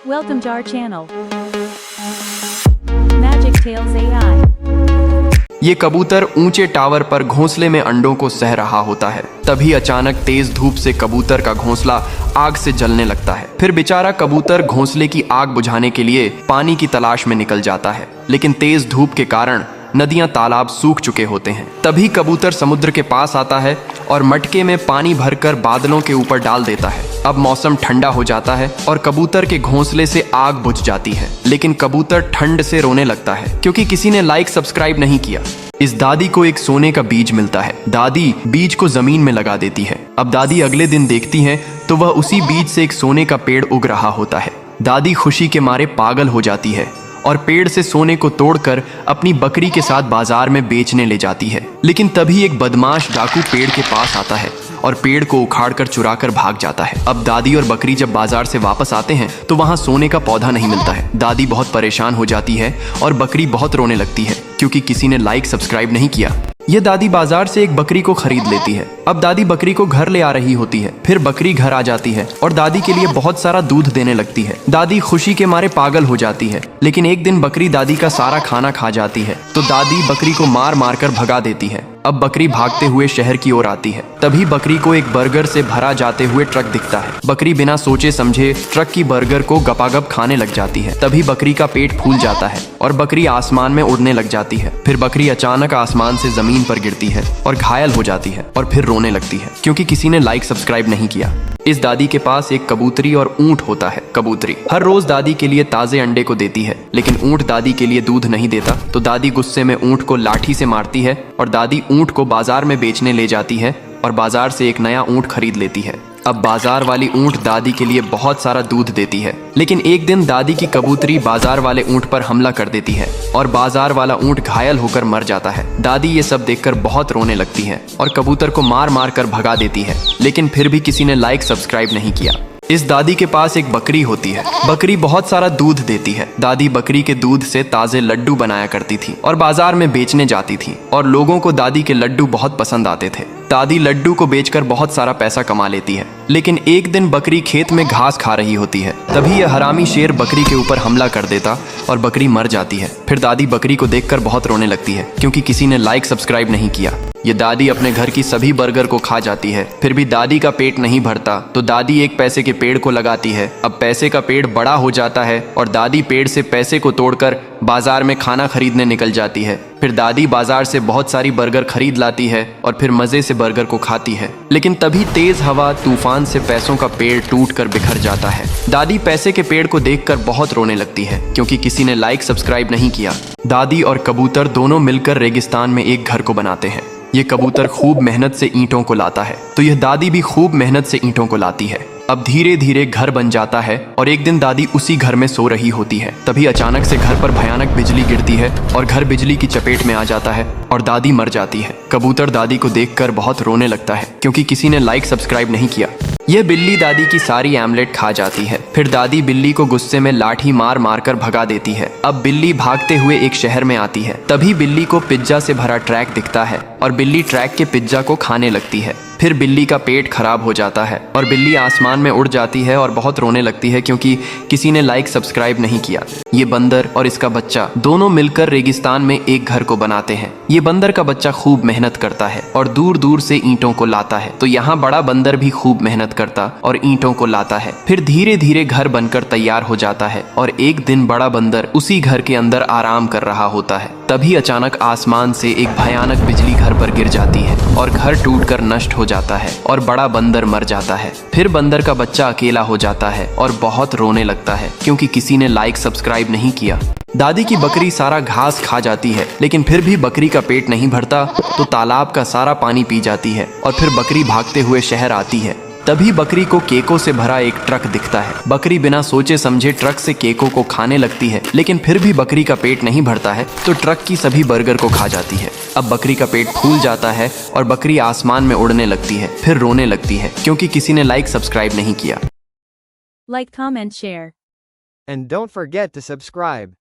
Welcome to our channel. Magic Tales AI. ये कबूतर ऊंचे टावर पर घोंसले में अंडों को सह रहा होता है। तभी अचानक तेज धूप से कबूतर का घोंसला आग से जलने लगता है। फिर बेचारा कबूतर घोंसले की आग बुझाने के लिए पानी की तलाश में निकल जाता है, लेकिन तेज धूप के कारण नदियां तालाब सूख चुके होते हैं। तभी कबूतर समुद्र के पास आता है और मटके में पानी भरकर बादलों के ऊपर डाल देता है। अब मौसम ठंडा हो जाता है और कबूतर के घोंसले से आग बुझ जाती है, लेकिन कबूतर ठंड से रोने लगता है क्योंकि किसी ने लाइक सब्सक्राइब नहीं किया। इस दादी को एक सोने का बीज मिलता है। दादी बीज को जमीन में लगा देती है। अब दादी अगले दिन देखती है तो वह उसी बीज से एक सोने का पेड़ उग रहा होता है। दादी खुशी के मारे पागल हो जाती है और पेड़ से सोने को तोड़कर अपनी बकरी के साथ बाजार में बेचने ले जाती है। लेकिन तभी एक बदमाश डाकू पेड़ के पास आता है और पेड़ को उखाड़कर चुराकर भाग जाता है। अब दादी और बकरी जब बाजार से वापस आते हैं तो वहां सोने का पौधा नहीं मिलता है। दादी बहुत परेशान हो जाती है और बकरी बहुत रोने लगती है क्योंकि किसी ने लाइक सब्सक्राइब नहीं किया। यह दादी बाजार से एक बकरी को खरीद लेती है। अब दादी बकरी को घर ले आ रही होती है। फिर बकरी घर आ जाती है और दादी के लिए बहुत सारा दूध देने लगती है। दादी खुशी के मारे पागल हो जाती है, लेकिन एक दिन बकरी दादी का सारा खाना खा जाती है तो दादी बकरी को मार मार कर भगा देती है। अब बकरी भागते हुए शहर की ओर आती है। तभी बकरी को एक बर्गर से भरा जाते हुए ट्रक दिखता है। बकरी बिना सोचे समझे ट्रक की बर्गर को गपागप खाने लग जाती है। तभी बकरी का पेट फूल जाता है और बकरी आसमान में उड़ने लग जाती है। फिर बकरी अचानक आसमान से जमीन पर गिरती है और घायल हो जाती है और फिर रोने लगती है क्योंकि किसी ने लाइक सब्सक्राइब नहीं किया। इस दादी के पास एक कबूतरी और ऊंट होता है। कबूतरी हर रोज दादी के लिए ताजे अंडे को देती है, लेकिन ऊंट दादी के लिए दूध नहीं देता। तो दादी गुस्से में ऊंट को लाठी से मारती है और दादी ऊंट को बाजार में बेचने ले जाती है और बाजार से एक नया ऊंट खरीद लेती है। अब बाजार वाली ऊंट दादी के लिए बहुत सारा दूध देती है, लेकिन एक दिन दादी की कबूतरी बाजार वाले ऊंट पर हमला कर देती है और बाजार वाला ऊंट घायल होकर मर जाता है। दादी ये सब देखकर बहुत रोने लगती है और कबूतर को मार मार कर भगा देती है, लेकिन फिर भी किसी ने लाइक सब्सक्राइब नहीं किया। इस दादी के पास एक बकरी होती है। बकरी बहुत सारा दूध देती है। दादी बकरी के दूध से ताजे लड्डू बनाया करती थी और बाजार में बेचने जाती थी और लोगों को दादी के लड्डू बहुत पसंद आते थे। दादी लड्डू को बेचकर बहुत सारा पैसा कमा लेती है, लेकिन एक दिन बकरी खेत में घास खा रही होती है। तभी यह हरामी शेर बकरी के ऊपर हमला कर देता और बकरी मर जाती है। फिर दादी बकरी को देखकर बहुत रोने लगती है क्योंकि किसी ने लाइक सब्सक्राइब नहीं किया। ये दादी अपने घर की सभी बर्गर को खा जाती है, फिर भी दादी का पेट नहीं भरता तो दादी एक पैसे के पेड़ को लगाती है। अब पैसे का पेड़ बड़ा हो जाता है और दादी पेड़ से पैसे को तोड़कर बाजार में खाना खरीदने निकल जाती है। फिर दादी बाजार से बहुत सारी बर्गर खरीद लाती है और फिर मजे से बर्गर को खाती है, लेकिन तभी तेज हवा तूफान से पैसों का पेड़ टूटकर बिखर जाता है। दादी पैसे के पेड़ को देखकर बहुत रोने लगती है क्योंकि किसी ने लाइक सब्सक्राइब नहीं किया। दादी और कबूतर दोनों मिलकर रेगिस्तान में एक घर को बनाते हैं। ये कबूतर खूब मेहनत से ईंटों को लाता है तो यह दादी भी खूब मेहनत से ईंटों को लाती है। अब धीरे धीरे घर बन जाता है और एक दिन दादी उसी घर में सो रही होती है। तभी अचानक से घर पर भयानक बिजली गिरती है और घर बिजली की चपेट में आ जाता है और दादी मर जाती है। कबूतर दादी को देखकर बहुत रोने लगता है क्योंकि किसी ने लाइक सब्सक्राइब नहीं किया। यह बिल्ली दादी की सारी आमलेट खा जाती है। फिर दादी बिल्ली को गुस्से में लाठी मार मार कर भगा देती है। अब बिल्ली भागते हुए एक शहर में आती है। तभी बिल्ली को पिज्जा से भरा ट्रैक दिखता है और बिल्ली ट्रैक के पिज्जा को खाने लगती है। फिर बिल्ली का पेट खराब हो जाता है और बिल्ली आसमान में उड़ जाती है और बहुत रोने लगती है क्योंकि किसी ने लाइक सब्सक्राइब नहीं किया। ये बंदर और इसका बच्चा दोनों मिलकर रेगिस्तान में एक घर को बनाते हैं। ये बंदर का बच्चा खूब मेहनत करता है और दूर दूर से ईंटों को लाता है, तो यहाँ बड़ा बंदर भी खूब मेहनत करता और ईंटों को लाता है। फिर धीरे धीरे घर बनकर तैयार हो जाता है और एक दिन बड़ा बंदर उसी घर के अंदर आराम कर रहा होता है। तभी अचानक आसमान से एक भयानक बिजली घर पर गिर जाती है और घर टूटकर नष्ट हो जाता है और बड़ा बंदर मर जाता है। फिर बंदर का बच्चा अकेला हो जाता है और बहुत रोने लगता है क्योंकि किसी ने लाइक सब्सक्राइब नहीं किया। दादी की बकरी सारा घास खा जाती है, लेकिन फिर भी बकरी का पेट नहीं भरता तो तालाब का सारा पानी पी जाती है और फिर बकरी भागते हुए शहर आती है। तभी बकरी को केकों से भरा एक ट्रक दिखता है। बकरी बिना सोचे समझे ट्रक से केकों को खाने लगती है, लेकिन फिर भी बकरी का पेट नहीं भरता है तो ट्रक की सभी बर्गर को खा जाती है। अब बकरी का पेट फूल जाता है और बकरी आसमान में उड़ने लगती है, फिर रोने लगती है क्योंकि किसी ने लाइक सब्सक्राइब नहीं किया। Like, comment, share. And don't forget to subscribe.